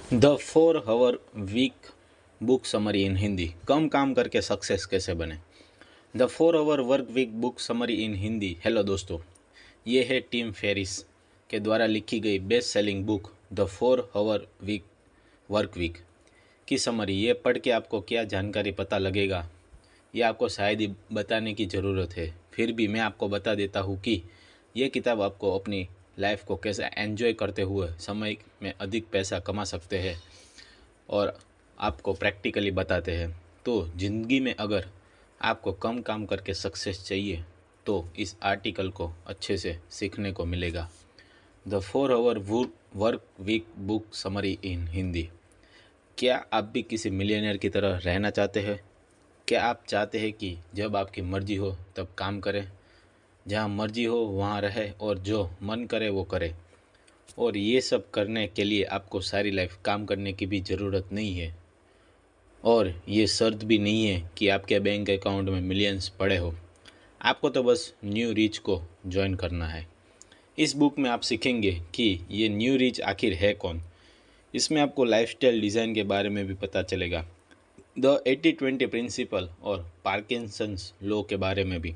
The 4 hour week book summary in Hindi. कम काम करके सक्सेस कैसे बने। The 4 hour work week book summary in Hindi. Hello दोस्तों, ये है टिम फेरिस के द्वारा लिखी गई best selling book the 4 hour week work week की समरी। ये पढ़ के आपको क्या जानकारी पता लगेगा, ये आपको शायद ही बताने की ज़रूरत है। फिर भी मैं आपको बता देता हूँ कि ये किताब आपको अपनी लाइफ को कैसे एंजॉय करते हुए समय में अधिक पैसा कमा सकते हैं और आपको प्रैक्टिकली बताते हैं। तो ज़िंदगी में अगर आपको कम काम करके सक्सेस चाहिए तो इस आर्टिकल को अच्छे से सीखने को मिलेगा। The 4 hour work week book summary in Hindi. क्या आप भी किसी मिलियनेयर की तरह रहना चाहते हैं? क्या आप चाहते हैं कि जब आपकी मर्जी हो तब काम करें, जहाँ मर्जी हो वहाँ रहे और जो मन करे वो करे? और ये सब करने के लिए आपको सारी लाइफ काम करने की भी ज़रूरत नहीं है, और ये शर्त भी नहीं है कि आपके बैंक अकाउंट में मिलियंस पड़े हो। आपको तो बस न्यू रिच को ज्वाइन करना है। इस बुक में आप सीखेंगे कि ये न्यू रिच आखिर है कौन। इसमें आपको लाइफस्टाइल डिज़ाइन के बारे में भी पता चलेगा, द 80-20 प्रिंसिपल और पार्किंसंस लॉ के बारे में भी।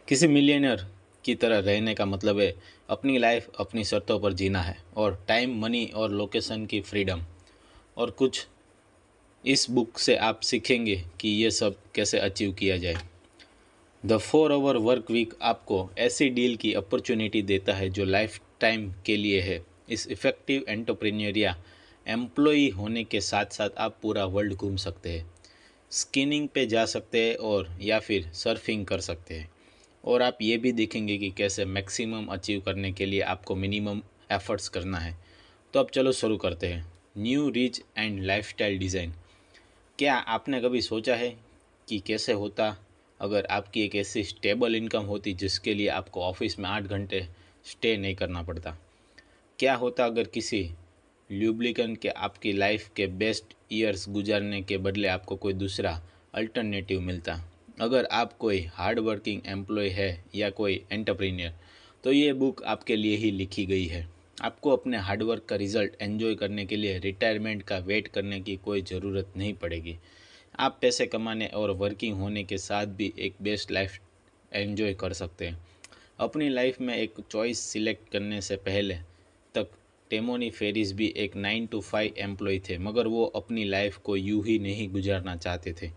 किसी मिलियनर की तरह रहने का मतलब है अपनी लाइफ अपनी शर्तों पर जीना है, और टाइम, मनी और लोकेशन की फ्रीडम। और कुछ इस बुक से आप सीखेंगे कि ये सब कैसे अचीव किया जाए। द 4 आवर वर्क वीक आपको ऐसी डील की अपॉर्चुनिटी देता है जो लाइफ टाइम के लिए है। इस इफ़ेक्टिव एंटरप्रेन्योर या एम्प्लॉई होने के साथ साथ आप पूरा वर्ल्ड घूम सकते हैं, स्कीइंग पे जा सकते हैं और या फिर सर्फिंग कर सकते हैं। और आप ये भी देखेंगे कि कैसे मैक्सिमम अचीव करने के लिए आपको मिनिमम एफर्ट्स करना है। तो अब चलो शुरू करते हैं। New rich and lifestyle design. क्या आपने कभी सोचा है कि कैसे होता अगर आपकी एक ऐसी स्टेबल इनकम होती जिसके लिए आपको ऑफिस में 8 घंटे स्टे नहीं करना पड़ता? क्या होता अगर किसी ल्यूब्रिकेंट के आपकी लाइफ के बेस्ट ईयर्स गुजारने के बदले आपको कोई दूसरा अल्टरनेटिव मिलता? अगर आप कोई हार्ड वर्किंग एम्प्लॉय है या कोई एंटरप्रेन्योर, तो ये बुक आपके लिए ही लिखी गई है। आपको अपने हार्डवर्क का रिजल्ट एंजॉय करने के लिए रिटायरमेंट का वेट करने की कोई ज़रूरत नहीं पड़ेगी। आप पैसे कमाने और वर्किंग होने के साथ भी एक बेस्ट लाइफ एंजॉय कर सकते हैं। अपनी लाइफ में एक चॉइस सिलेक्ट करने से पहले तक टिमोथी फेरिस भी एक 9 to 5 एम्प्लॉय थे, मगर वो अपनी लाइफ को यूं ही नहीं गुजारना चाहते थे।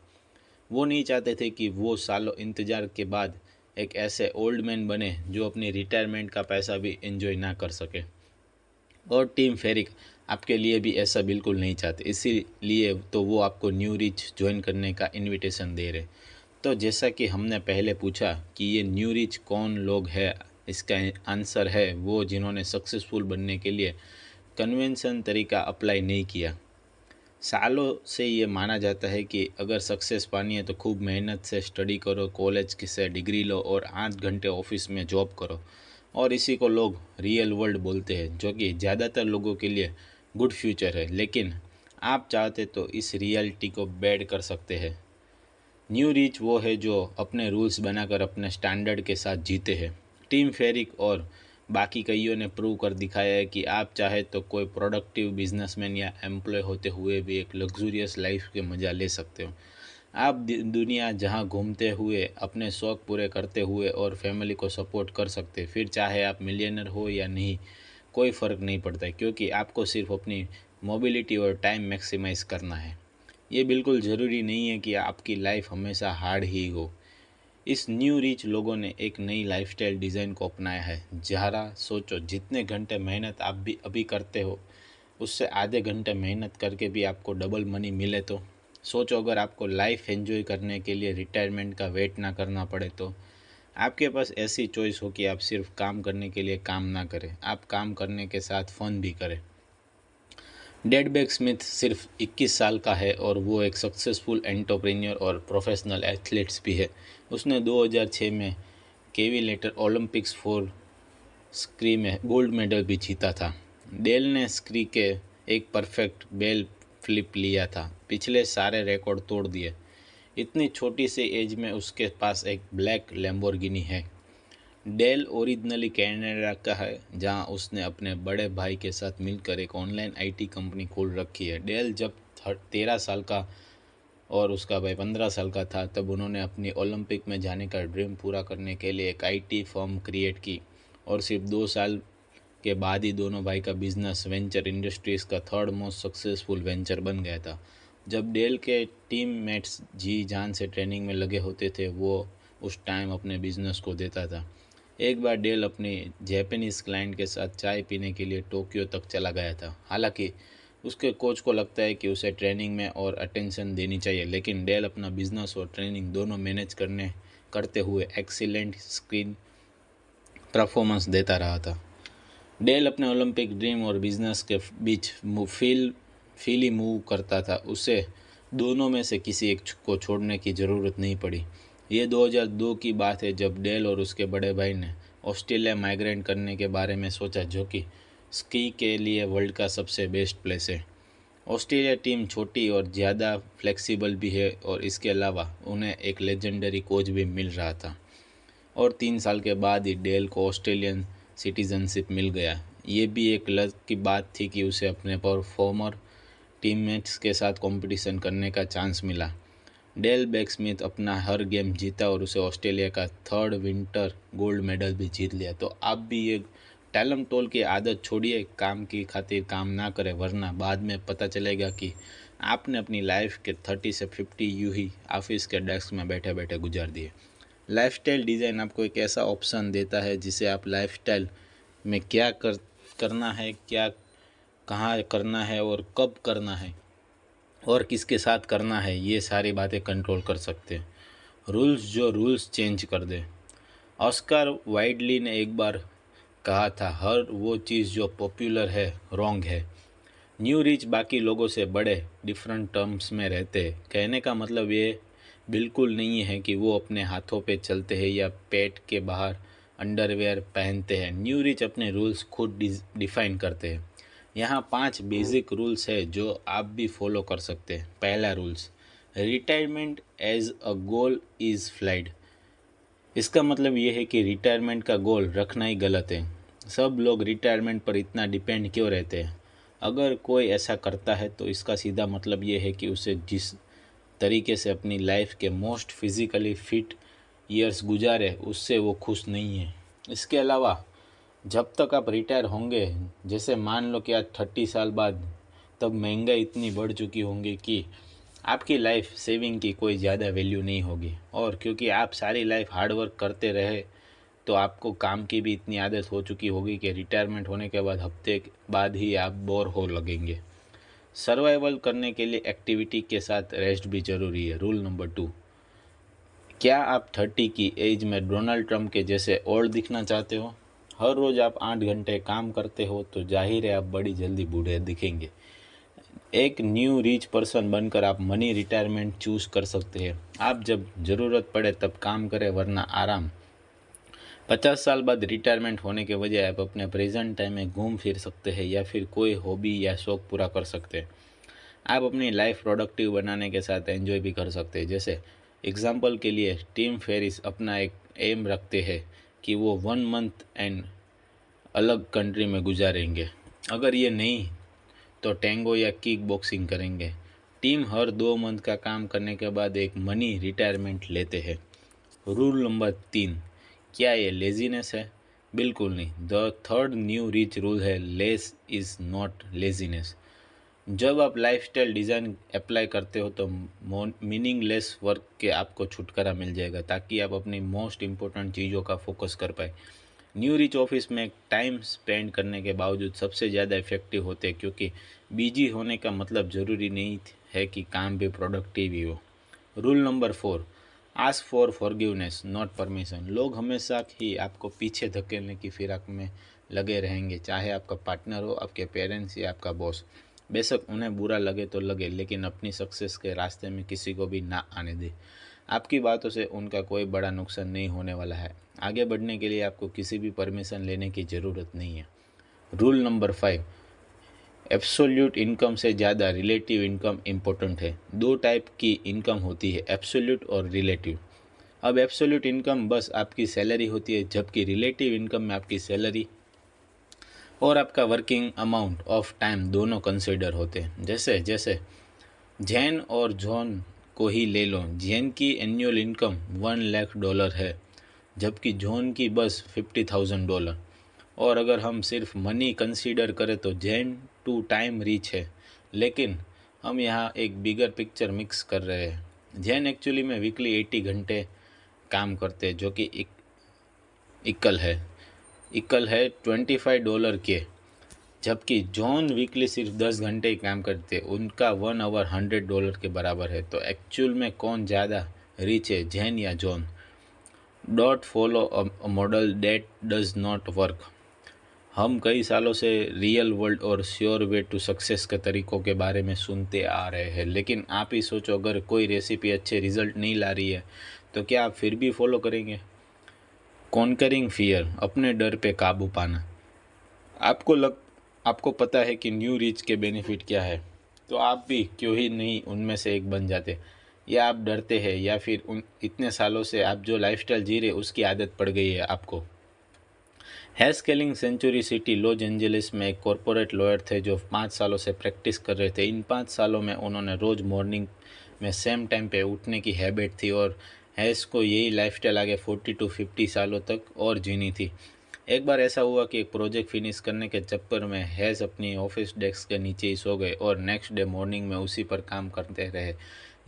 वो नहीं चाहते थे कि वो सालों इंतज़ार के बाद एक ऐसे ओल्ड मैन बने जो अपनी रिटायरमेंट का पैसा भी एंजॉय ना कर सके। और टीम फेरिक आपके लिए भी ऐसा बिल्कुल नहीं चाहते, इसीलिए तो वो आपको न्यू रिच ज्वाइन करने का इनविटेशन दे रहे। तो जैसा कि हमने पहले पूछा कि ये न्यू रिच कौन लोग हैं, इसका आंसर है वो जिन्होंने सक्सेसफुल बनने के लिए कन्वेंशन तरीका अप्लाई नहीं किया। सालों से ये माना जाता है कि अगर सक्सेस पानी है तो खूब मेहनत से स्टडी करो, कॉलेज की से डिग्री लो और 8 घंटे ऑफिस में जॉब करो। और इसी को लोग रियल वर्ल्ड बोलते हैं, जो कि ज़्यादातर लोगों के लिए गुड फ्यूचर है। लेकिन आप चाहते तो इस रियलिटी को बैड कर सकते हैं। न्यू रिच वो है जो अपने रूल्स बनाकर अपने स्टैंडर्ड के साथ जीते हैं। टीम फेरिक और बाकी कईयों ने प्रूव कर दिखाया है कि आप चाहे तो कोई प्रोडक्टिव बिजनेसमैन या एम्प्लॉय होते हुए भी एक लग्जूरियस लाइफ के मज़ा ले सकते हो। आप दुनिया जहां घूमते हुए, अपने शौक़ पूरे करते हुए और फैमिली को सपोर्ट कर सकते। फिर चाहे आप मिलियनर हो या नहीं, कोई फ़र्क नहीं पड़ता है, क्योंकि आपको सिर्फ अपनी मोबिलिटी और टाइम मैक्सिमाइज़ करना है। ये बिल्कुल ज़रूरी नहीं है कि आपकी लाइफ हमेशा हार्ड ही हो। इस न्यू रिच लोगों ने एक नई लाइफस्टाइल डिज़ाइन को अपनाया है। ज़रा सोचो, जितने घंटे मेहनत आप भी अभी करते हो उससे आधे घंटे मेहनत करके भी आपको डबल मनी मिले तो? सोचो अगर आपको लाइफ एंजॉय करने के लिए रिटायरमेंट का वेट ना करना पड़े तो? आपके पास ऐसी चॉइस हो कि आप सिर्फ काम करने के लिए काम ना करें, आप काम करने के साथ फ़न भी करें। डेडबैग स्मिथ सिर्फ 21 साल का है और वो एक सक्सेसफुल एंटरप्रेन्योर और प्रोफेशनल एथलीट्स भी है। उसने 2006 में केवी लेटर ओलंपिक्स फॉर स्की में गोल्ड मेडल भी जीता था। डेल ने स्की के एक परफेक्ट बेल फ्लिप लिया था, पिछले सारे रिकॉर्ड तोड़ दिए। इतनी छोटी सी एज में उसके पास एक ब्लैक लैम्बोर्गिनी है। डेल ओरिजिनली कनाडा का है, जहां उसने अपने बड़े भाई के साथ मिलकर एक ऑनलाइन आईटी कंपनी खोल रखी है। डेल जब 13 साल का और उसका भाई 15 साल का था, तब उन्होंने अपनी ओलंपिक में जाने का ड्रीम पूरा करने के लिए एक आईटी फर्म क्रिएट की, और सिर्फ 2 साल के बाद ही दोनों भाई का बिजनेस वेंचर इंडस्ट्रीज़ का थर्ड मोस्ट सक्सेसफुल वेंचर बन गया था। जब डेल के टीममेट्स जी जान से ट्रेनिंग में लगे होते थे, वो उस टाइम अपने बिजनेस को देता था। एक बार डेल अपने जापानीज़ क्लाइंट के साथ चाय पीने के लिए टोक्यो तक चला गया था। हालांकि उसके कोच को लगता है कि उसे ट्रेनिंग में और अटेंशन देनी चाहिए, लेकिन डेल अपना बिजनेस और ट्रेनिंग दोनों मैनेज करते हुए एक्सीलेंट स्क्रीन परफॉर्मेंस देता रहा था। डेल अपने ओलंपिक ड्रीम और बिजनेस के बीच फीली मूव करता था। उसे दोनों में से किसी एक को छोड़ने की ज़रूरत नहीं पड़ी। ये 2002 की बात है, जब डेल और उसके बड़े भाई ने ऑस्ट्रेलिया माइग्रेट करने के बारे में सोचा, जो कि स्की के लिए वर्ल्ड का सबसे बेस्ट प्लेस है। ऑस्ट्रेलिया टीम छोटी और ज़्यादा फ्लेक्सिबल भी है, और इसके अलावा उन्हें एक लेजेंडरी कोच भी मिल रहा था। और 3 साल के बाद ही डेल को ऑस्ट्रेलियन सिटीजनशिप मिल गया। ये भी एक लक की बात थी कि उसे अपने फॉर्मर टीममेट्स के साथ कंपटीशन करने का चांस मिला। डेल बैकस्मिथ अपना हर गेम जीता और उसे ऑस्ट्रेलिया का थर्ड विंटर गोल्ड मेडल भी जीत लिया। तो आप भी ये टैलम टोल की आदत छोड़िए, काम की खातिर काम ना करें, वरना बाद में पता चलेगा कि आपने अपनी लाइफ के 30 से 50 यूं ही ऑफिस के डेस्क में बैठे बैठे गुजार दिए। लाइफस्टाइल डिज़ाइन आपको एक ऐसा ऑप्शन देता है जिसे आप लाइफस्टाइल में करना है, क्या कहाँ करना है और कब करना है और किसके साथ करना है, ये सारी बातें कंट्रोल कर सकते हैं। रूल्स जो रूल्स चेंज कर दे। ऑस्कर वाइल्डली ने एक बार कहा था, हर वो चीज़ जो पॉपुलर है रॉन्ग है। न्यू रिच बाकी लोगों से बड़े डिफरेंट टर्म्स में रहते हैं। कहने का मतलब ये बिल्कुल नहीं है कि वो अपने हाथों पे चलते हैं या पेट के बाहर अंडरवेयर पहनते हैं। न्यू रिच अपने रूल्स खुद डिफाइन करते हैं। यहाँ 5 बेसिक रूल्स है जो आप भी फॉलो कर सकते हैं। पहला rules, retirement as a goal is flawed. इसका मतलब ये है कि रिटायरमेंट का गोल रखना ही गलत है। सब लोग रिटायरमेंट पर इतना डिपेंड क्यों रहते हैं? अगर कोई ऐसा करता है तो इसका सीधा मतलब ये है कि उसे जिस तरीके से अपनी लाइफ के मोस्ट फिज़िकली फिट ईयर्स गुजारे, उससे वो खुश नहीं है। इसके अलावा जब तक आप रिटायर होंगे, जैसे मान लो कि आज 30 साल बाद, तब महंगाई इतनी बढ़ चुकी होंगी कि आपकी लाइफ सेविंग की कोई ज़्यादा वैल्यू नहीं होगी। और क्योंकि आप सारी लाइफ हार्ड वर्क करते रहे, तो आपको काम की भी इतनी आदत हो चुकी होगी कि रिटायरमेंट होने के बाद हफ्ते बाद ही आप बोर हो लगेंगे। सर्वाइवल करने के लिए एक्टिविटी के साथ रेस्ट भी ज़रूरी है। रूल नंबर 2, क्या आप 30 की एज में डोनाल्ड ट्रंप के जैसे ओल्ड दिखना चाहते हो? हर रोज़ आप 8 घंटे काम करते हो तो जाहिर है आप बड़ी जल्दी बूढ़े दिखेंगे। एक न्यू रिच पर्सन बनकर आप मनी रिटायरमेंट चूज़ कर सकते हैं। आप जब ज़रूरत पड़े तब काम करें, वरना आराम। 50 साल बाद रिटायरमेंट होने के बजाय आप अपने प्रेजेंट टाइम में घूम फिर सकते हैं या फिर कोई हॉबी या शौक पूरा कर सकते हैं। आप अपनी लाइफ प्रोडक्टिव बनाने के साथ एंजॉय भी कर सकते हैं। जैसे एग्जांपल के लिए टिम फेरिस अपना एक एम रखते हैं कि वो 1 मंथ एंड अलग कंट्री में गुजारेंगे। अगर ये नहीं तो टैंगो या किक बॉक्सिंग करेंगे। टीम हर 2 मंथ का काम करने के बाद एक मनी रिटायरमेंट लेते हैं। रूल नंबर 3, क्या ये लेजीनेस है? बिल्कुल नहीं। The third new rich rule है, लेस इज़ नॉट लेजीनेस। जब आप लाइफस्टाइल डिज़ाइन अप्लाई करते हो तो मीनिंगलेस वर्क के आपको छुटकारा मिल जाएगा, ताकि आप अपनी मोस्ट इम्पोर्टेंट चीज़ों का फोकस कर पाए। न्यू रिच ऑफिस में टाइम स्पेंड करने के बावजूद सबसे ज़्यादा इफेक्टिव होते हैं, क्योंकि बिजी होने का मतलब ज़रूरी नहीं है कि काम भी प्रोडक्टिव ही हो। Rule number 4, ask for forgiveness not permission. लोग हमेशा ही आपको पीछे धकेलने की फिराक में लगे रहेंगे, चाहे आपका पार्टनर हो, आपके पेरेंट्स या आपका बॉस। बेशक उन्हें बुरा लगे तो लगे, लेकिन अपनी सक्सेस के रास्ते में किसी को भी ना आने दे। आपकी बातों से उनका कोई बड़ा नुकसान नहीं होने वाला है। आगे बढ़ने के लिए आपको किसी भी परमिशन लेने की ज़रूरत नहीं है। रूल नंबर 5, एब्सोल्यूट इनकम से ज़्यादा रिलेटिव इनकम इम्पोर्टेंट है। 2 टाइप की इनकम होती है, एब्सोल्यूट और रिलेटिव। अब एब्सोल्यूट इनकम बस आपकी सैलरी होती है, जबकि रिलेटिव इनकम में आपकी सैलरी और आपका वर्किंग अमाउंट ऑफ टाइम दोनों कंसिडर होते हैं। जैसे जैसे जैन और जॉन को ही ले लो, जैन की एनुअल इनकम $1 लाख है, जबकि जॉन की बस $50,000। और अगर हम सिर्फ मनी कंसीडर करें तो जैन 2 टाइम रिच है, लेकिन हम यहाँ एक बिगर पिक्चर मिक्स कर रहे हैं। जैन एक्चुअली में वीकली 80 घंटे काम करते हैं, जो कि इक्वल है $25 के, जबकि जॉन वीकली सिर्फ 10 घंटे ही काम करते हैं, उनका 1 आवर $100 के बराबर है। तो एक्चुअल में कौन ज़्यादा रिच है, जैन या John? Don't follow a model that does not work. हम कई सालों से रियल वर्ल्ड और श्योर वे टू सक्सेस के तरीकों के बारे में सुनते आ रहे हैं, लेकिन आप ही सोचो, अगर कोई रेसिपी अच्छे रिजल्ट नहीं ला रही है तो क्या आप फिर भी फॉलो करेंगे? कॉन्करिंग फियर, अपने डर पे काबू पाना। आपको पता है कि न्यू रिच के बेनिफिट क्या है, तो आप भी क्यों ही नहीं उनमें से एक बन जाते? या आप डरते हैं, या फिर उन इतने सालों से आप जो लाइफस्टाइल जी रहे उसकी आदत पड़ गई है आपको? हैस केलिंग सेंचुरी सिटी लॉस एंजलिस में एक कॉरपोरेट लॉयर थे जो 5 सालों से प्रैक्टिस कर रहे थे। इन 5 सालों में उन्होंने रोज़ मॉर्निंग में सेम टाइम पे उठने की हैबिट थी, और हैस को यही लाइफस्टाइल आगे 40 to 50 सालों तक और जीनी थी। एक बार ऐसा हुआ कि एक प्रोजेक्ट फिनिश करने के चक्कर में हैस अपनी ऑफिस डेस्क के नीचे ही सो गए और नेक्स्ट डे मॉर्निंग में उसी पर काम करते रहे।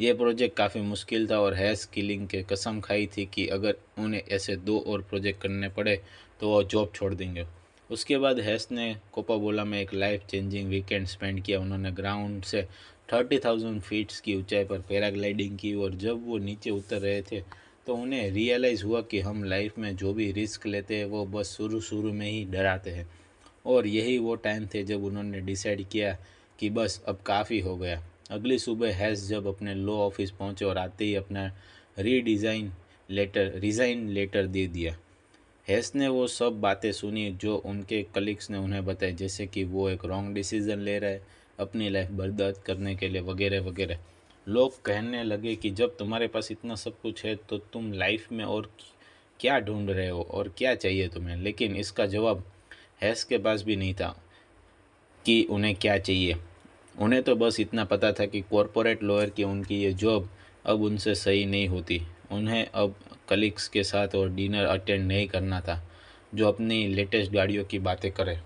ये प्रोजेक्ट काफ़ी मुश्किल था और हैस किलिंग के कसम खाई थी कि अगर उन्हें ऐसे 2 और प्रोजेक्ट करने पड़े तो वो जॉब छोड़ देंगे। उसके बाद हैस ने कोकाकोला में एक लाइफ चेंजिंग वीकेंड स्पेंड किया। उन्होंने ग्राउंड से 30,000 फीट्स की ऊंचाई पर पैराग्लाइडिंग की, और जब वो नीचे उतर रहे थे तो उन्हें रियलाइज़ हुआ कि हम लाइफ में जो भी रिस्क लेते हैं वो बस शुरू में ही डराते हैं। और यही वो टाइम थे जब उन्होंने डिसाइड किया कि बस अब काफ़ी हो गया। अगली सुबह हैस जब अपने लॉ ऑफिस पहुंचे और आते ही अपना रिज़ाइन लेटर दे दिया। हैस ने वो सब बातें सुनी जो उनके कलीग्स ने उन्हें बताई, जैसे कि वो एक रॉन्ग डिसीज़न ले रहा है अपनी लाइफ बर्बाद करने के लिए, वगैरह वगैरह। लोग कहने लगे कि जब तुम्हारे पास इतना सब कुछ है तो तुम लाइफ में और क्या ढूंढ रहे हो और क्या चाहिए तुम्हें? लेकिन इसका जवाब हैस के पास भी नहीं था कि उन्हें क्या चाहिए। उन्हें तो बस इतना पता था कि कॉरपोरेट लॉयर की उनकी ये जॉब अब उनसे सही नहीं होती। उन्हें अब कलीग्स के साथ और डिनर अटेंड नहीं करना था जो अपनी लेटेस्ट गाड़ियों की बातें करे,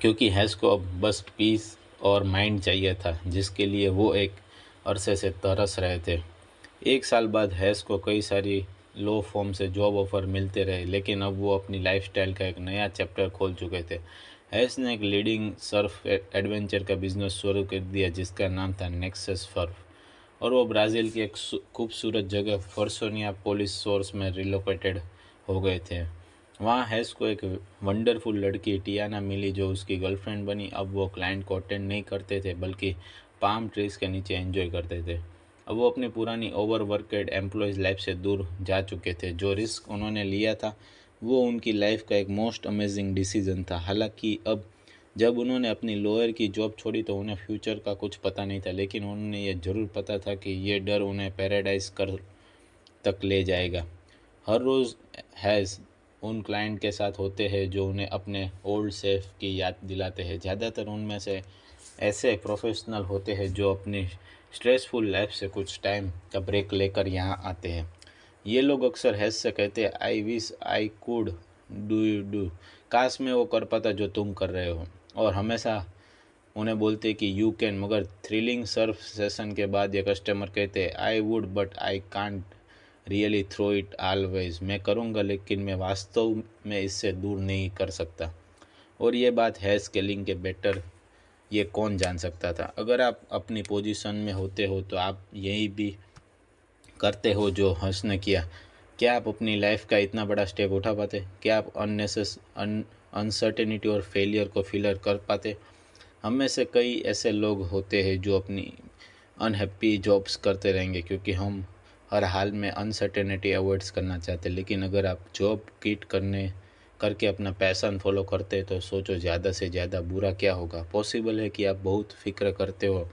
क्योंकि हैस को अब बस पीस और माइंड चाहिए था, जिसके लिए वो एक अरसे से तरस रहे थे। 1 साल बाद हैस को कई सारी लो फॉर्म से जॉब ऑफर मिलते रहे, लेकिन अब वो अपनी लाइफस्टाइल का एक नया चैप्टर खोल चुके थे। हैस ने एक लीडिंग सर्फ एडवेंचर का बिजनेस शुरू कर दिया जिसका नाम था नेक्सस सर्फ, और वो ब्राज़ील की एक खूबसूरत जगह फर्सोनिया पोलिस सोर्स में रिलोकेटेड हो गए थे। वहाँ हैस को एक वंडरफुल लड़की टियाना मिली जो उसकी गर्लफ्रेंड बनी। अब वो क्लाइंट को अटेंड नहीं करते थे बल्कि पाम ट्रीज के नीचे एंजॉय करते थे। अब वो अपनी पुरानी ओवरवर्केड एम्प्लॉयज़ लाइफ से दूर जा चुके थे। जो रिस्क उन्होंने लिया था वो उनकी लाइफ का एक मोस्ट अमेजिंग डिसीजन था। हालांकि अब जब उन्होंने अपनी लॉयर की जॉब छोड़ी तो उन्हें फ्यूचर का कुछ पता नहीं था, लेकिन उन्हें यह ज़रूर पता था कि ये डर उन्हें पैराडाइज कर तक ले जाएगा। हर रोज़ हैज़ उन क्लाइंट के साथ होते हैं जो उन्हें अपने ओल्ड सेफ की याद दिलाते हैं। ज़्यादातर उनमें से ऐसे प्रोफेशनल होते हैं जो अपनी स्ट्रेसफुल लाइफ से कुछ टाइम का ब्रेक लेकर यहाँ आते हैं। ये लोग अक्सर हैज़ से कहते हैं, I wish I could do you do, काश मैं वो कर पाता जो तुम कर रहे हो। और हमेशा उन्हें बोलते कि यू कैन, मगर थ्रिलिंग सर्फ सेशन के बाद ये कस्टमर कहते हैं, I would but I can't really throw it always, मैं करूँगा लेकिन मैं वास्तव में इससे दूर नहीं कर सकता। और ये बात है स्केलिंग के बेटर ये कौन जान सकता था। अगर आप अपनी पोजीशन में होते हो तो आप यही भी करते हो जो हंस ने किया। क्या आप अपनी लाइफ का इतना बड़ा स्टेप उठा पाते? क्या आप अनसर्टेनिटी और फेलियर को फिलर कर पाते? हम में से कई ऐसे लोग होते हैं जो अपनी अनहैप्पी जॉब्स करते रहेंगे क्योंकि हम हर हाल में अनसर्टेनिटी अवॉइड्स करना चाहते हैं। लेकिन अगर आप जॉब किट करके अपना पैशन फॉलो करते हैं तो सोचो ज़्यादा से ज़्यादा बुरा क्या होगा। पॉसिबल है कि आप बहुत फिक्र करते हो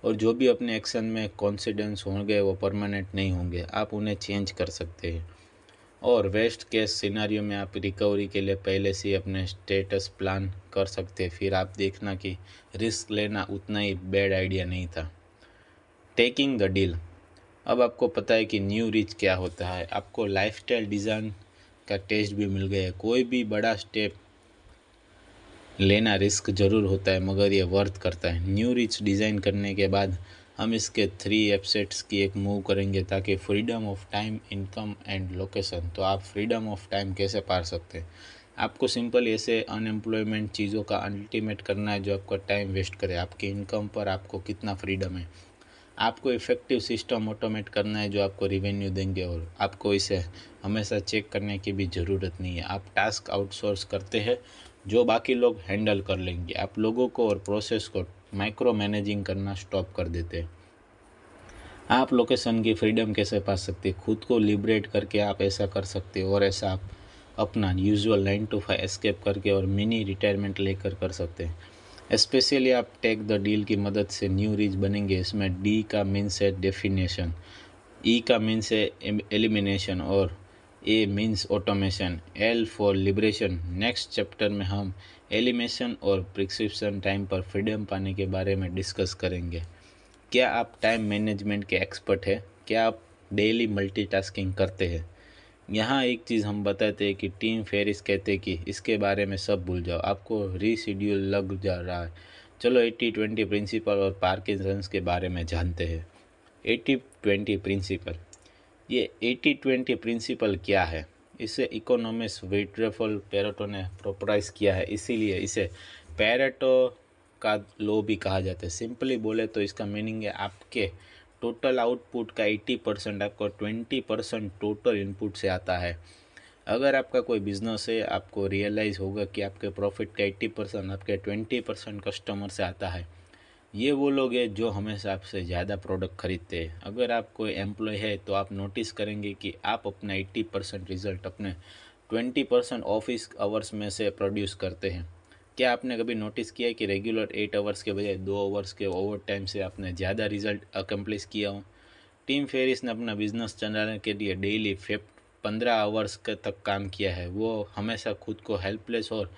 और जो भी अपने एक्शन में कॉन्सिडेंस होंगे वो परमानेंट नहीं होंगे, आप उन्हें चेंज कर सकते हैं। और वेस्ट केस सिनारियो में आप रिकवरी के लिए पहले से ही अपने स्टेटस प्लान कर सकते हैं, फिर आप देखना कि रिस्क लेना उतना ही बैड आइडिया नहीं था। Taking the deal. अब आपको पता है कि न्यू रिच क्या होता है, आपको लाइफस्टाइल डिज़ाइन का टेस्ट भी मिल गया है। कोई भी बड़ा स्टेप लेना रिस्क ज़रूर होता है, मगर ये वर्थ करता है। न्यू रिच डिज़ाइन करने के बाद हम इसके 3 एसेट्स की एक मूव करेंगे, ताकि freedom of time, income and location. तो आप फ्रीडम ऑफ टाइम कैसे पा सकते हैं? आपको सिंपल ऐसे अनएम्प्लॉयमेंट चीज़ों का अल्टीमेट करना है जो आपका टाइम वेस्ट करे। आपकी इनकम पर आपको कितना फ्रीडम है। आपको इफ़ेक्टिव सिस्टम ऑटोमेट करना है जो आपको रिवेन्यू देंगे, और आपको इसे हमेशा चेक करने की भी ज़रूरत नहीं है। आप टास्क आउटसोर्स करते हैं जो बाकी लोग हैंडल कर लेंगे। आप लोगों को और प्रोसेस को माइक्रो मैनेजिंग करना स्टॉप कर देते हैं। आप लोकेशन की फ्रीडम कैसे पा सकते हैं? खुद को लिबरेट करके आप ऐसा कर सकते हो, और ऐसा आप अपना यूजुअल 9 to 5 एस्केप करके और मिनी रिटायरमेंट लेकर कर सकते हैं। स्पेशली आप टेक द डील की मदद से न्यू रिच बनेंगे। इसमें डी का मीन्स है डेफिनेशन, ई का मीन्स है एलिमिनेशन, और A means automation, L for liberation. Next chapter में हम एलिमिनेशन और प्रिस्क्रिप्शन टाइम पर फ्रीडम पाने के बारे में डिस्कस करेंगे। क्या आप टाइम मैनेजमेंट के एक्सपर्ट हैं? क्या आप डेली मल्टीटास्किंग करते हैं? यहाँ एक चीज़ हम बताते हैं कि टीम फेरिस कहते हैं कि इसके बारे में सब भूल जाओ, आपको रीशेड्यूल लग जा रहा है। चलो 80-20 प्रिंसिपल और पार्किंसंस के बारे में जानते हैं। 80-20 प्रिंसिपल, ये 80-20 प्रिंसिपल क्या है? इसे इकोनॉमिस्ट विट्रेफल पेरेटो ने प्रोपराइज किया है, इसीलिए इसे पेरेटो का लॉ भी कहा जाता है। सिंपली बोले तो इसका मीनिंग है आपके टोटल आउटपुट का 80% आपको 20% टोटल इनपुट से आता है। अगर आपका कोई बिजनेस है, आपको रियलाइज़ होगा कि आपके प्रॉफिट का 80% आपके 20% कस्टमर से आता है। ये वो लोग हैं जो हमेशा आपसे ज़्यादा प्रोडक्ट खरीदते हैं। अगर आप कोई एम्प्लॉय है तो आप नोटिस करेंगे कि आप अपना 80% रिजल्ट अपने 20% ऑफिस आवर्स में से प्रोड्यूस करते हैं। क्या आपने कभी नोटिस किया है कि रेगुलर 8 आवर्स के बजाय 2 आवर्स के ओवर टाइम से आपने ज़्यादा रिजल्ट अकम्प्लिश किया हो? टीम फेरिस ने अपना बिजनेस चलाने के लिए डेली 15 आवर्स के तक काम किया है। वो हमेशा खुद को हेल्पलेस और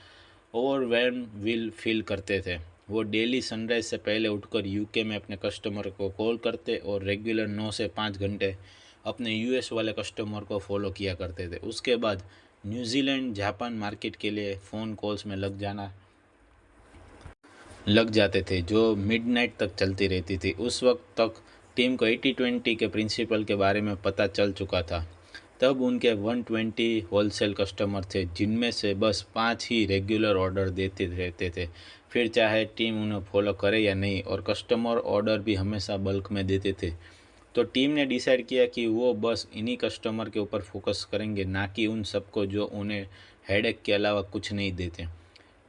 ओवरवेल्म विल फील करते थे। वो डेली सनराइज से पहले उठकर यूके में अपने कस्टमर को कॉल करते और रेगुलर 9 से 5 घंटे अपने यूएस वाले कस्टमर को फॉलो किया करते थे। उसके बाद न्यूजीलैंड, जापान मार्केट के लिए फ़ोन कॉल्स में लग जाते थे जो मिडनाइट तक चलती रहती थी। उस वक्त तक टीम को 80-20 के प्रिंसिपल के बारे में पता चल चुका था। तब उनके 120 होलसेल कस्टमर थे, जिनमें से बस 5 ही रेगुलर ऑर्डर देते रहते थे, फिर चाहे टीम उन्हें फॉलो करे या नहीं, और कस्टमर ऑर्डर भी हमेशा बल्क में देते थे। तो टीम ने डिसाइड किया कि वो बस इन्हीं कस्टमर के ऊपर फोकस करेंगे, ना कि उन सबको जो उन्हें हेडेक के अलावा कुछ नहीं देते।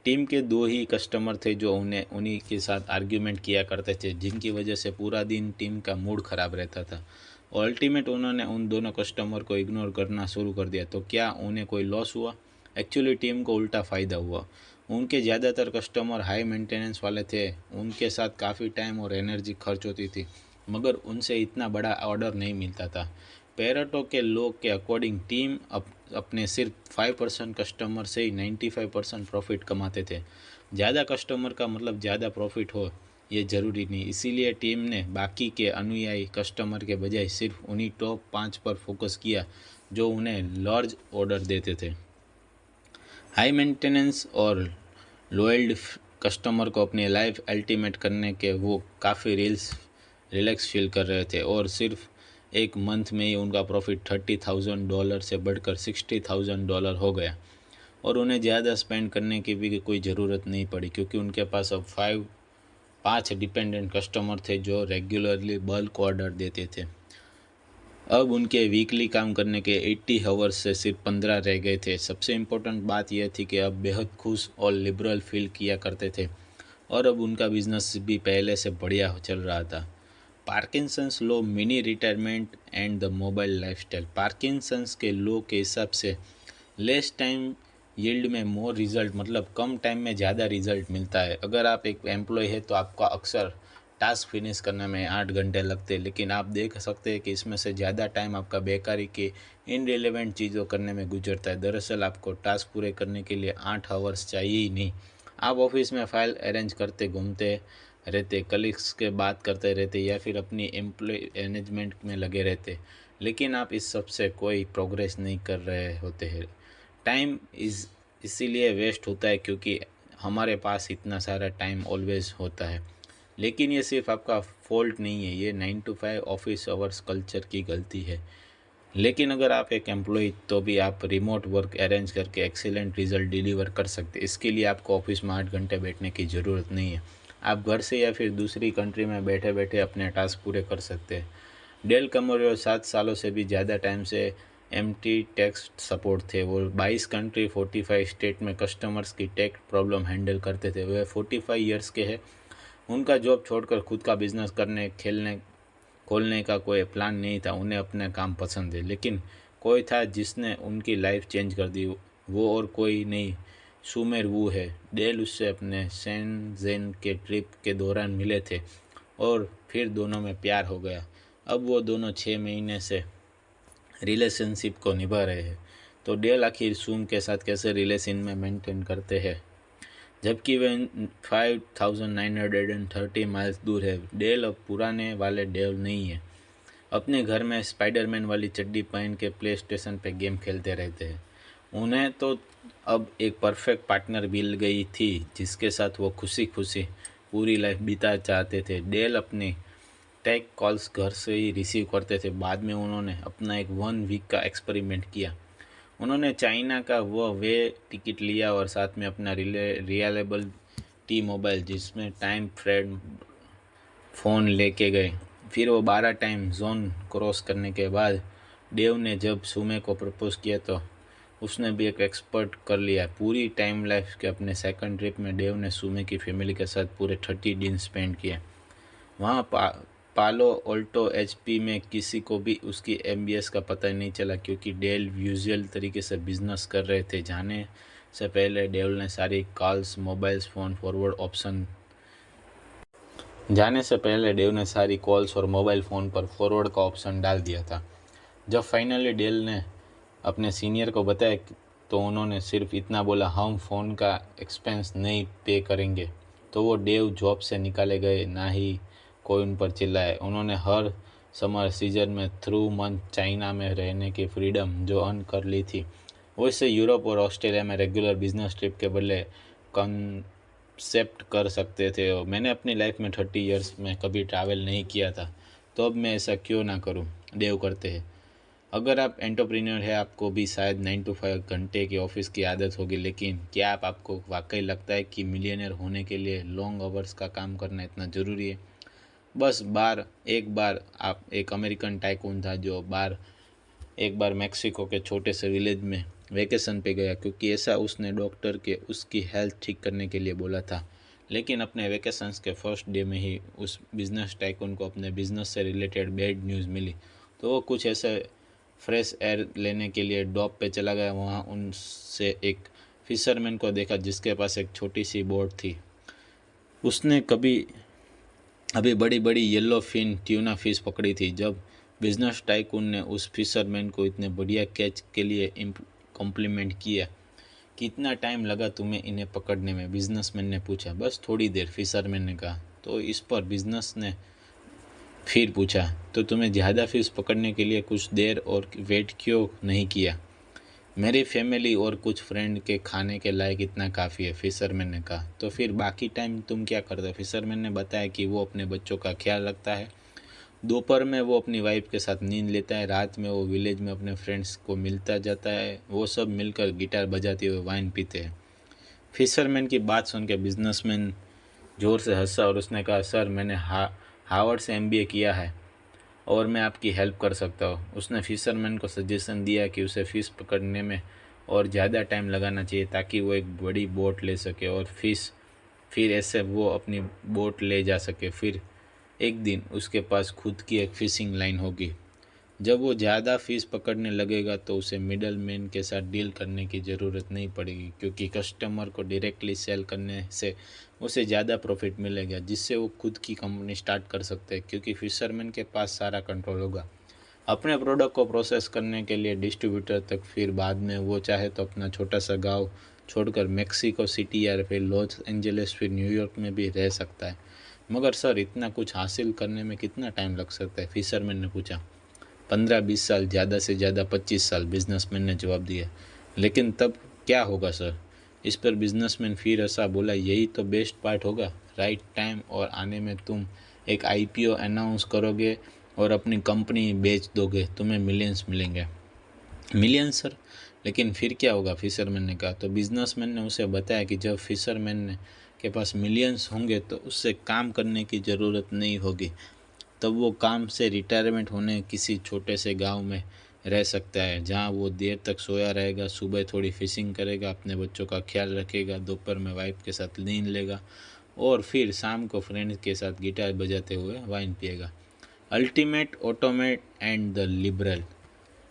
टीम के 2 ही कस्टमर थे जो उन्हीं के साथ आर्ग्यूमेंट किया करते थे, जिनकी वजह से पूरा दिन टीम का मूड ख़राब रहता था। और अल्टीमेट उन्होंने उन दोनों कस्टमर को इग्नोर करना शुरू कर दिया। तो क्या उन्हें कोई लॉस हुआ? एक्चुअली टीम को उल्टा फ़ायदा हुआ। उनके ज़्यादातर कस्टमर हाई मेंटेनेंस वाले थे, उनके साथ काफ़ी टाइम और एनर्जी खर्च होती थी, मगर उनसे इतना बड़ा ऑर्डर नहीं मिलता था। पेरेटो के लॉ के अकॉर्डिंग टीम अपने सिर्फ 5% कस्टमर से ही 95% प्रॉफिट कमाते थे। ज़्यादा कस्टमर का मतलब ज़्यादा प्रॉफिट हो, ये ज़रूरी नहीं। इसीलिए टीम ने बाकी के अनुयायी कस्टमर के बजाय सिर्फ उन्हीं टॉप 5 पर फोकस किया जो उन्हें लार्ज ऑर्डर देते थे। हाई मेंटेनेंस और लॉयल्ड कस्टमर को अपनी लाइफ अल्टीमेट करने के वो काफ़ी रिलैक्स फील कर रहे थे, और सिर्फ एक मंथ में ही उनका प्रॉफिट $30,000 से बढ़कर $60,000 हो गया, और उन्हें ज़्यादा स्पेंड करने की भी कोई ज़रूरत नहीं पड़ी, क्योंकि उनके पास अब 5 डिपेंडेंट कस्टमर थे जो रेगुलरली बल्क ऑर्डर देते थे। अब उनके वीकली काम करने के 80 आवर्स से सिर्फ 15 रह गए थे। सबसे इम्पोर्टेंट बात यह थी कि अब बेहद खुश और लिबरल फील किया करते थे, और अब उनका बिजनेस भी पहले से बढ़िया चल रहा था। Parkinson's law, mini retirement and the mobile lifestyle. Parkinson's के लॉ के हिसाब से लेस टाइम यील्ड में मोर रिजल्ट, मतलब कम टाइम में ज़्यादा रिजल्ट मिलता है। अगर आप एक एम्प्लॉय है तो आपका अक्सर टास्क फिनिश करने में 8 घंटे लगते, लेकिन आप देख सकते हैं कि इसमें से ज़्यादा टाइम आपका बेकारी के इनरिलेवेंट चीज़ों करने में गुजरता है। दरअसल आपको टास्क पूरे करने के लिए 8 आवर्स चाहिए ही नहीं। आप ऑफिस में फ़ाइल अरेंज करते घूमते रहते, कलीग्स के बात करते रहते या फिर अपनी एम्प्लॉय मैनेजमेंट में लगे रहते, लेकिन आप इस सब से कोई प्रोग्रेस नहीं कर रहे होते हैं। टाइम इसीलिए वेस्ट होता है क्योंकि हमारे पास इतना सारा टाइम ऑलवेज होता है। लेकिन ये सिर्फ आपका फॉल्ट नहीं है, ये 9 to 5 ऑफिस आवर्स कल्चर की गलती है। लेकिन अगर आप एक एम्प्लॉय तो भी आप रिमोट वर्क अरेंज करके एक्सीलेंट रिजल्ट डिलीवर कर सकते। इसके लिए आपको ऑफिस में 8 घंटे बैठने की ज़रूरत नहीं है। आप घर से या फिर दूसरी कंट्री में बैठे बैठे अपने टास्क पूरे कर सकते हैं। डेल कमोरियो 7 सालों से भी ज़्यादा टाइम से एमटी टेक्स्ट सपोर्ट थे। वो 22 कंट्री 45 स्टेट में कस्टमर्स की टेक प्रॉब्लम हैंडल करते थे। वे 45 ईयर्स के हैं। उनका जॉब छोड़कर खुद का बिजनेस खोलने का कोई प्लान नहीं था। उन्हें अपना काम पसंद है, लेकिन कोई था जिसने उनकी लाइफ चेंज कर दी। वो और कोई नहीं, सुमेर वू है। डेल उससे अपने शेनज़ेन के ट्रिप के दौरान मिले थे और फिर दोनों में प्यार हो गया। अब वो दोनों 6 महीने से रिलेशनशिप को निभा रहे हैं। तो डेल आखिर सूम के साथ कैसे रिलेशन में मेंटेन करते हैं जबकि वे 5930 माइल्स दूर है। डेल अब पुराने वाले डेल नहीं है। अपने घर में स्पाइडरमैन वाली चड्डी पहन के प्ले स्टेशन पे गेम खेलते रहते हैं। उन्हें तो अब एक परफेक्ट पार्टनर मिल गई थी जिसके साथ वो खुशी खुशी पूरी लाइफ बिता चाहते थे। डेल अपनी टेक कॉल्स घर से ही रिसीव करते थे। बाद में उन्होंने अपना एक 1 वीक का एक्सपेरिमेंट किया। उन्होंने चाइना का वो वे टिकट लिया और साथ में अपना रिलायबल टी मोबाइल जिसमें टाइम फ्रेंड फ़ोन लेके गए। फिर वो 12 टाइम जोन क्रॉस करने के बाद डेव ने जब सुमे को प्रपोज किया तो उसने भी एक एक्सपर्ट कर लिया। पूरी टाइम लाइफ के अपने सेकंड ट्रिप में डेव ने सुमे की फैमिली के साथ पूरे 30 दिन स्पेंड किए। वहाँ पालो ऑल्टो एचपी में किसी को भी उसकी एमबीएस का पता ही नहीं चला क्योंकि डेल यूजुअल तरीके से बिजनेस कर रहे थे। जाने से पहले डेल ने सारी calls mobile phone forward option जाने से पहले डेव ने सारी कॉल्स और मोबाइल फ़ोन पर फॉरवर्ड का ऑप्शन डाल दिया था। जब फाइनली डेल ने अपने सीनियर को बताया तो उन्होंने सिर्फ इतना बोला, हम फ़ोन का एक्सपेंस नहीं पे करेंगे। तो वो डेव जॉब से निकाले गए, ना ही कोई उन पर चिल्लाए। उन्होंने हर समर सीजन में 3 मंथ चाइना में रहने की फ्रीडम जो अर्न कर ली थी, वो इससे यूरोप और ऑस्ट्रेलिया में रेगुलर बिजनेस ट्रिप के बदले कंसेप्ट कर सकते थे। और मैंने अपनी लाइफ में 30 ईयर्स में कभी ट्रैवल नहीं किया था, तो अब मैं ऐसा क्यों ना करूं? डेव करते हैं। अगर आप एंटरप्रेन्योर है, आपको भी शायद 9 to 5 घंटे की ऑफिस की आदत होगी, लेकिन क्या आपको वाकई लगता है कि मिलियनर होने के लिए लॉन्ग आवर्स का काम करना इतना ज़रूरी है? बस एक बार आप एक अमेरिकन टाइकून था जो एक बार मेक्सिको के छोटे से विलेज में वेकेशन पे गया क्योंकि ऐसा उसने डॉक्टर के उसकी हेल्थ ठीक करने के लिए बोला था। लेकिन अपने वेकेशंस के फर्स्ट डे में ही उस बिजनेस टाइकून को अपने बिजनेस से रिलेटेड बैड न्यूज़ मिली, तो वो कुछ ऐसे फ्रेश एयर लेने के लिए डॉक पे चला गया। वहाँ उनसे एक फिशरमैन को देखा जिसके पास एक छोटी सी बोट थी। उसने अभी बड़ी बड़ी येलो फिन ट्यूना फिश पकड़ी थी। जब बिजनेस टाइकून ने उस फिशरमैन को इतने बढ़िया कैच के लिए कॉम्प्लीमेंट किया, कितना टाइम लगा तुम्हें इन्हें पकड़ने में? बिजनेसमैन ने पूछा। बस थोड़ी देर, फिशरमैन ने कहा। तो इस पर बिजनेस ने फिर पूछा, तो तुम्हें ज़्यादा फिश पकड़ने के लिए कुछ देर और वेट क्यों नहीं किया? मेरी फैमिली और कुछ फ्रेंड के खाने के लायक इतना काफ़ी है, फिशरमैन ने कहा। तो फिर बाकी टाइम तुम क्या करते हो? फिशरमैन ने बताया कि वो अपने बच्चों का ख्याल रखता है, दोपहर में वो अपनी वाइफ के साथ नींद लेता है, रात में वो विलेज में अपने फ्रेंड्स को मिलता जाता है, वो सब मिलकर गिटार बजाते हुए वाइन पीते हैं। फिशरमैन की बात सुन के बिजनेसमैन ज़ोर से हंसा और उसने कहा, सर मैंने हार्वर्ड से MBA किया है और मैं आपकी हेल्प कर सकता हूँ। उसने फिशरमैन को सजेशन दिया कि उसे फ़िश पकड़ने में और ज़्यादा टाइम लगाना चाहिए ताकि वो एक बड़ी बोट ले सके और फिर ऐसे वो अपनी बोट ले जा सके। फिर एक दिन उसके पास खुद की एक फ़िशिंग लाइन होगी। जब वो ज़्यादा फीस पकड़ने लगेगा तो उसे मिडल मैन के साथ डील करने की ज़रूरत नहीं पड़ेगी, क्योंकि कस्टमर को डायरेक्टली सेल करने से उसे ज़्यादा प्रॉफिट मिलेगा, जिससे वो खुद की कंपनी स्टार्ट कर सकते हैं, क्योंकि फिशरमैन के पास सारा कंट्रोल होगा अपने प्रोडक्ट को प्रोसेस करने के लिए डिस्ट्रीब्यूटर तक। फिर बाद में वो चाहे तो अपना छोटा सा गांव छोड़कर मेक्सिको सिटी या फिर लॉस एंजलिस फिर न्यूयॉर्क में भी रह सकता है। मगर सर, इतना कुछ हासिल करने में कितना टाइम लग सकता है? फिशरमैन ने पूछा। 15-20 साल, ज़्यादा से ज़्यादा 25 साल, बिजनेसमैन ने जवाब दिया। लेकिन तब क्या होगा सर? इस पर बिजनेसमैन फिर हंसा, बोला, यही तो बेस्ट पार्ट होगा। राइट टाइम और आने में तुम एक आईपीओ अनाउंस करोगे और अपनी कंपनी बेच दोगे, तुम्हें मिलियंस मिलेंगे। Millions sir? लेकिन फिर क्या होगा? फिशरमैन ने कहा। तो बिजनेसमैन ने उसे बताया कि जब फिशरमैन के पास मिलियंस होंगे तो उससे काम करने की ज़रूरत नहीं होगी। तब वो काम से रिटायरमेंट होने किसी छोटे से गांव में रह सकता है, जहां वो देर तक सोया रहेगा, सुबह थोड़ी फिशिंग करेगा, अपने बच्चों का ख्याल रखेगा, दोपहर में वाइफ के साथ नींद लेगा और फिर शाम को फ्रेंड्स के साथ गिटार बजाते हुए वाइन पिएगा। Ultimate automate and the liberal.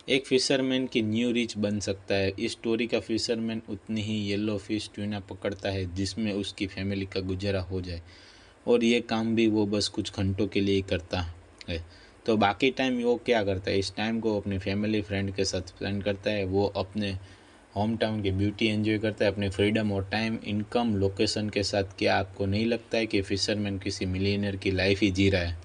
एक फिशरमैन की न्यू रिच बन सकता है। इस स्टोरी का फिशरमैन उतनी ही येलो फिश ट्यूना पकड़ता है जिसमें उसकी फैमिली का गुजारा हो जाए, और ये काम भी वो बस कुछ घंटों के लिए ही करता है। तो बाकी टाइम वो क्या करता है? इस टाइम को अपनी फैमिली फ्रेंड के साथ स्पेंड करता है। वो अपने होम टाउन की ब्यूटी एंजॉय करता है, अपनी फ्रीडम और टाइम, इनकम, लोकेशन के साथ। क्या आपको नहीं लगता है कि फिशरमैन किसी मिलियनर की लाइफ ही जी रहा है?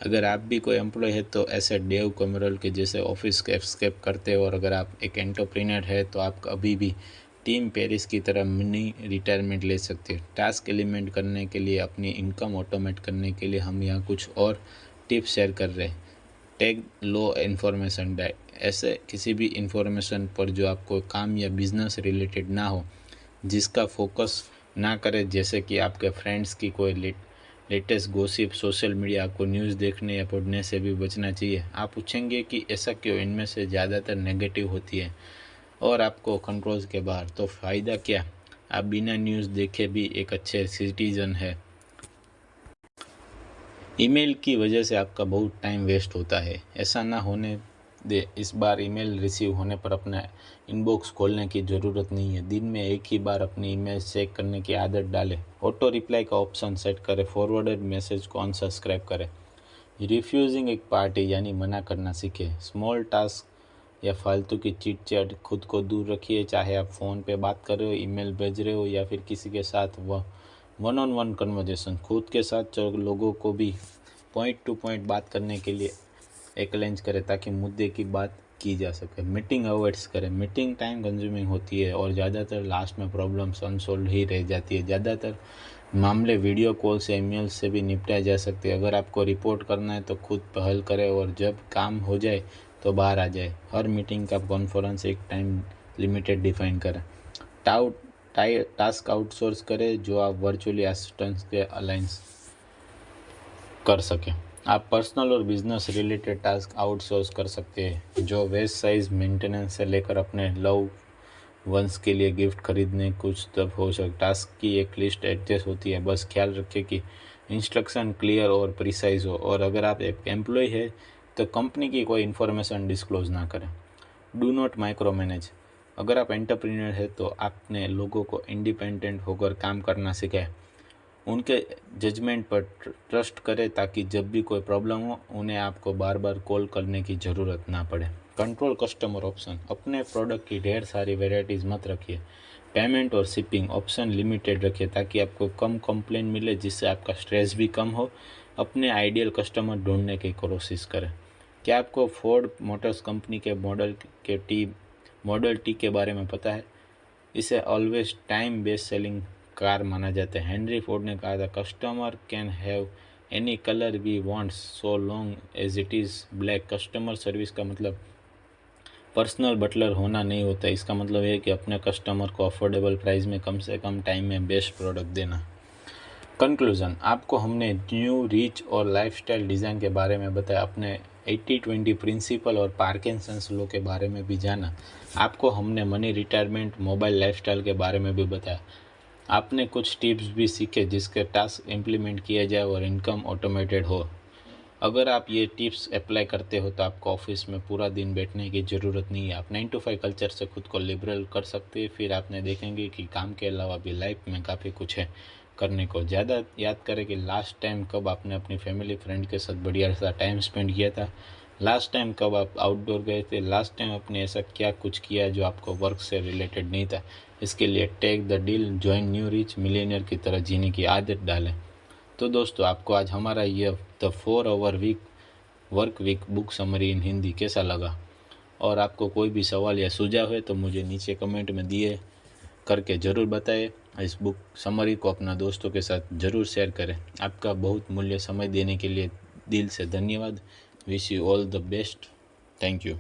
अगर आप भी कोई एम्प्लॉय है तो ऐसे डेव कैमरल के जैसे ऑफिस के एस्केप करते हो, और अगर आप एक एंटरप्रेन्योर है तो आप अभी भी टीम पेरिस की तरह मिनी रिटायरमेंट ले सकते हैं। टास्क एलिमेंट करने के लिए, अपनी इनकम ऑटोमेट करने के लिए हम यहाँ कुछ और टिप्स शेयर कर रहे हैं। टैग लो इन्फॉर्मेशन डाइट। ऐसे किसी भी इन्फॉर्मेशन पर जो आपको काम या बिजनेस रिलेटेड ना हो, जिसका फोकस ना करे, जैसे कि आपके फ्रेंड्स की कोई लेटेस्ट गॉसिप, सोशल मीडिया। आपको न्यूज़ देखने या पढ़ने से भी बचना चाहिए। आप पूछेंगे कि ऐसा क्यों? इनमें से ज़्यादातर नेगेटिव होती है और आपको कंट्रोल के बाहर। तो फ़ायदा क्या? आप बिना न्यूज़ देखे भी एक अच्छे सिटीजन है। ईमेल की वजह से आपका बहुत टाइम वेस्ट होता है, ऐसा ना होने दे। इस बार ईमेल रिसीव होने पर अपना इनबॉक्स खोलने की ज़रूरत नहीं है। दिन में एक ही बार अपनी ईमेल चेक करने की आदत डालें। ऑटो रिप्लाई का ऑप्शन सेट करें। फॉरवर्डेड मैसेज को अनसब्सक्राइब करें। रिफ्यूजिंग एक पार्टी यानी मना करना सीखें। स्मॉल टास्क या फालतू की चिट चैट खुद को दूर रखिए, चाहे आप फ़ोन पे बात कर रहे हो, ईमेल भेज रहे हो या फिर किसी के साथ वन ऑन वन कन्वर्जेशन। खुद के साथ लोगों को भी पॉइंट टू पॉइंट बात करने के लिए एक्सचेंज करें, ताकि मुद्दे की बात की जा सके। मीटिंग अवॉइड्स करें। मीटिंग टाइम कंज्यूमिंग होती है और ज़्यादातर लास्ट में प्रॉब्लम्स अनसॉल्व ही रह जाती है। ज़्यादातर मामले वीडियो कॉल से, ईमेल से भी निपटाए जा सकते हैं। अगर आपको रिपोर्ट करना है तो खुद पहल करें और जब काम हो जाए तो बाहर आ जाए। हर मीटिंग का कॉन्फ्रेंस एक टाइम लिमिटेड डिफाइन करें। टास्क आउटसोर्स करें जो आप वर्चुअली असिस्टेंट्स के अलाइंस कर सकें। आप पर्सनल और बिजनेस रिलेटेड टास्क आउटसोर्स कर सकते हैं, जो वेस्ट साइज मेंटेनेंस से लेकर अपने लव वंस के लिए गिफ्ट खरीदने कुछ तब हो सकता। टास्क की एक लिस्ट एडजस्ट होती है, बस ख्याल रखें कि इंस्ट्रक्शन क्लियर और प्रिसाइज हो। और अगर आप एक एम्प्लॉय है तो कंपनी की कोई इन्फॉर्मेशन डिस्क्लोज ना करें। Do not micro manage. अगर आप एंटरप्रेन्योर है तो आपने लोगों को इंडिपेंडेंट होकर काम करना सीखें। उनके जजमेंट पर ट्रस्ट करें, ताकि जब भी कोई प्रॉब्लम हो उन्हें आपको बार बार कॉल करने की ज़रूरत ना पड़े। Control customer option. अपने प्रोडक्ट की ढेर सारी वेराइटीज़ मत रखिए। पेमेंट और शिपिंग ऑप्शन लिमिटेड रखिए, ताकि आपको कम कंप्लेन मिले, जिससे आपका स्ट्रेस भी कम हो। अपने आइडियल कस्टमर ढूंढने की कोशिश करें। क्या आपको फोर्ड मोटर्स कंपनी के मॉडल टी के बारे में पता है? इसे all time best selling car माना जाता है। हेनरी फोर्ड ने कहा था, customer can have any colour we wants so long as it is black. Customer service का मतलब पर्सनल बटलर होना नहीं होता। इसका मतलब है कि अपने कस्टमर को अफोर्डेबल प्राइस में कम से कम टाइम में बेस्ट प्रोडक्ट देना। कंक्लूजन। आपको हमने न्यू रिच और लाइफस्टाइल डिज़ाइन के बारे में बताया, अपने 80-20 प्रिंसिपल और पार्किंसंस लॉ के बारे में भी जाना। आपको हमने मनी, रिटायरमेंट, मोबाइल लाइफस्टाइल के बारे में भी बताया। आपने कुछ टिप्स भी सीखे जिसके टास्क इम्प्लीमेंट किया जाए और इनकम ऑटोमेटेड हो। अगर आप ये टिप्स अप्लाई करते हो तो आपको ऑफिस में पूरा दिन बैठने की ज़रूरत नहीं है। आप 9 to 5 कल्चर से खुद को लिबरल कर सकते हैं। फिर आपने देखेंगे कि काम के अलावा भी लाइफ में काफ़ी कुछ है करने को। ज़्यादा याद करें कि लास्ट टाइम कब आपने अपनी फैमिली फ्रेंड के साथ बढ़िया सा टाइम स्पेंड किया था, लास्ट टाइम कब आप आउटडोर गए थे, लास्ट टाइम आपने ऐसा क्या कुछ किया जो आपको वर्क से रिलेटेड नहीं था। इसके लिए take the deal, join new rich millionaire की तरह जीने की आदत डालें। तो दोस्तों, आपको आज हमारा ये the 4 hour work week book summary in Hindi कैसा लगा, और आपको कोई भी सवाल या सुझाव है तो मुझे नीचे कमेंट में दिए करके ज़रूर बताएं। इस बुक समरी को अपना दोस्तों के साथ ज़रूर शेयर करें। आपका बहुत मूल्य समय देने के लिए दिल से धन्यवाद। Wish you all the best. Thank you.